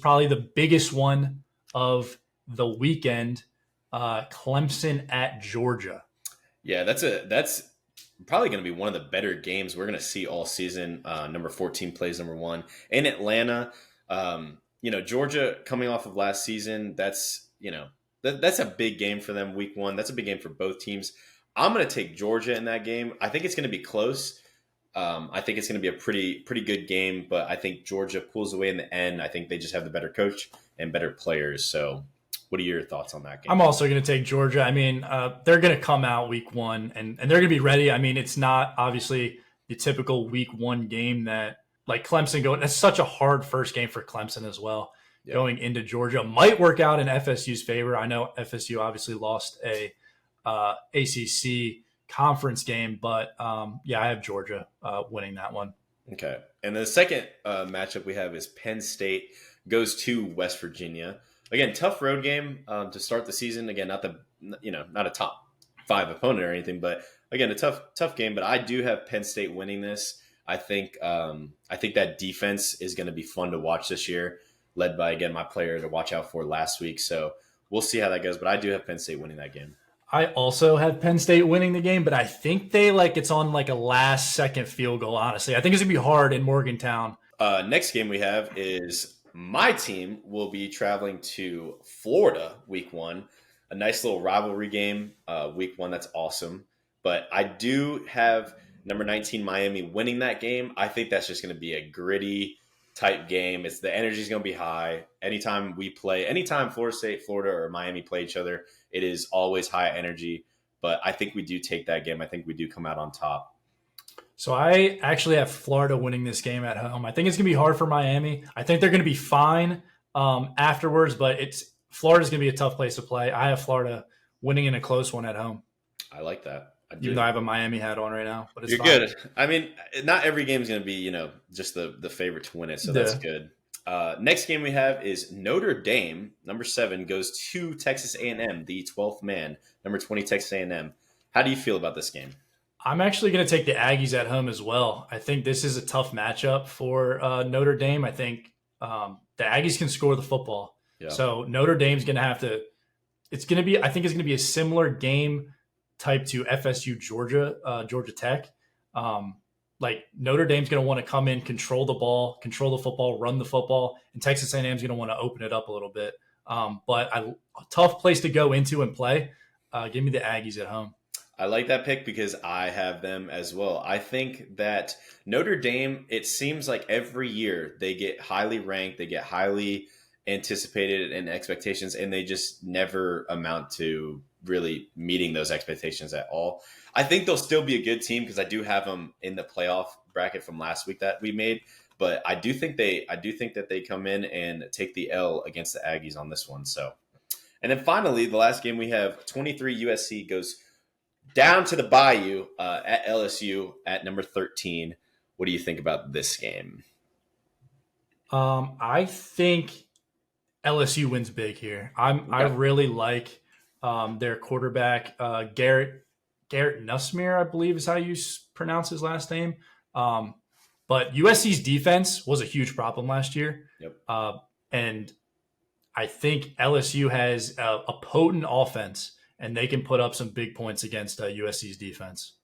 probably the biggest one of the weekend. Clemson at Georgia. Yeah, that's probably going to be one of the better games we're going to see all season. Number 14 plays number 1 in Atlanta. Georgia coming off of last season. That's a big game for them. Week 1. That's a big game for both teams. I'm going to take Georgia in that game. I think it's going to be close. I think it's going to be a pretty good game, but I think Georgia pulls away in the end. I think they just have the better coach and better players. So, what are your thoughts on that game? I'm also going to take Georgia. I mean, they're going to come out week 1 and they're going to be ready. I mean, it's not obviously the typical week 1 game that like Clemson going. That's such a hard first game for Clemson as well. Yep. Going into Georgia might work out in FSU's favor. I know FSU obviously lost a ACC conference game, but I have Georgia winning that one. Okay. And the second matchup we have is Penn State goes to West Virginia. Again, tough road game to start the season. Again, not a top 5 opponent or anything, but again, a tough game. But I do have Penn State winning this. I think that defense is going to be fun to watch this year, led by, again, my player to watch out for last week. So we'll see how that goes. But I do have Penn State winning that game. I also have Penn State winning the game, but I think it's on like a last second field goal, honestly. I think it's going to be hard in Morgantown. Next game we have is my team will be traveling to Florida week 1. A nice little rivalry game week 1. That's awesome. But I do have number 19 Miami winning that game. I think that's just going to be a gritty type game. The energy is going to be high. Anytime Florida State, Florida, or Miami play each other, it is always high energy. But I think we do take that game. I think we do come out on top. So I actually have Florida winning this game at home. I think it's going to be hard for Miami. I think they're going to be fine afterwards, but Florida's going to be a tough place to play. I have Florida winning in a close one at home. I like that. Even though I have a Miami hat on right now, but it's You're fine. Good. I mean, not every game is going to be, just the favorite to win it, so that's good. Next game we have is Notre Dame, number 7, goes to Texas A&M, the 12th man, number 20 Texas A&M. How do you feel about this game? I'm actually going to take the Aggies at home as well. I think this is a tough matchup for Notre Dame. I think the Aggies can score the football. Yeah. So Notre Dame's going to have to – it's going to be a similar game type to FSU Georgia Tech. Like Notre Dame's going to want to come in, control the ball, control the football, run the football, and Texas A&M's going to want to open it up a little bit. But a tough place to go into and play. Give me the Aggies at home. I like that pick because I have them as well. I think that Notre Dame, it seems like every year they get highly ranked, they get highly anticipated in expectations, and they just never amount to really meeting those expectations at all. I think they'll still be a good team because I do have them in the playoff bracket from last week that we made. But I do think that they come in and take the L against the Aggies on this one. So, and then finally, the last game we have, 23 USC goes down to the Bayou at LSU at number 13. What do you think about this game? I think LSU wins big here. I really like their quarterback, Garrett Nussmeier, I believe is how you pronounce his last name. But USC's defense was a huge problem last year. Yep. And I think LSU has a potent offense, and they can put up some big points against USC's defense.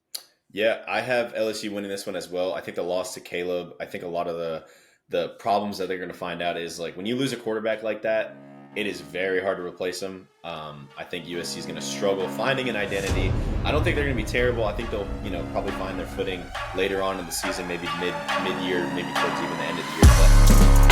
Yeah, I have LSU winning this one as well. I think the loss to Caleb, I think a lot of the problems that they're going to find out is like when you lose a quarterback like that, it is very hard to replace them. I think USC is going to struggle finding an identity. I don't think they're going to be terrible. I think they'll probably find their footing later on in the season, maybe mid-year, maybe towards even the end of the year. But